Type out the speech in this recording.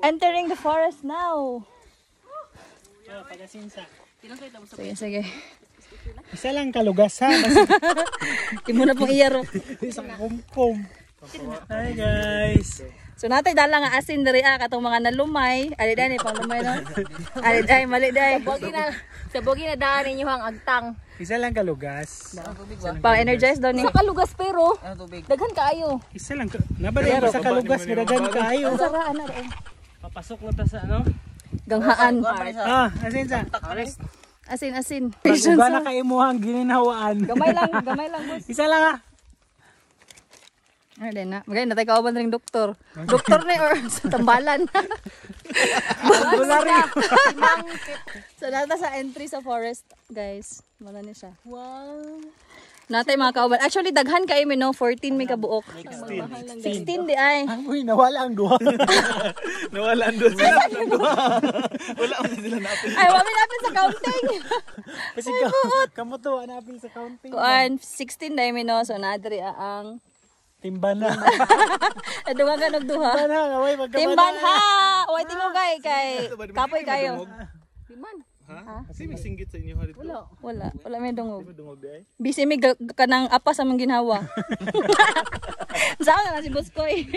entering the forest now. Oh, pagasinsa. Sige, sige. Isa lang kalugas ha. Di mo na pong iyaro. Isang kumkum. Hi guys. So natay dala nga asin diri katong mga nalumay. Ali dai ni pang lumay no. Ali dai mali dai. Sa bogi na daan ninyo ang agtang. Isa lang kalugas. Pang energize daw ni. Sa kalugas pero daghan kaayo. Isa lang. Nabalay sa kalugas. Madagan kaayo. Saraan na ro. Papasok na ta sa ano? Ganghaan. Ah, asin sa. Asin. Uga na kay imuhang gininhawaan. Gamay lang boss. Isa lang ha. Ano din na. Magay natay kauban ring doktor. Doktor ni or sa tambalan. Bulari. So nata sa entry sa forest, guys. Mala ni siya. Wow. Natay mga kauban. Actually daghan kay mi no 14 mi ka buok. 16 di ay. Uy, nawala ang duha. Nawala ang duha. Wala ang sila napil. Ay, wami napin sa counting. Kasi kamo to napil sa counting. Kuan 16 dai mi no. So nadri ang Timban na. Duha ka duha. Timban na, kaway magkaman. Timban ha. Oy timo kay kapoy kayo. Liman. Ha? Kasi may singgit sa inyo dito. Wala may dungog. Dungog di ay. Busy mi kanang apas among ginhawa. Saan na si Boss Koy?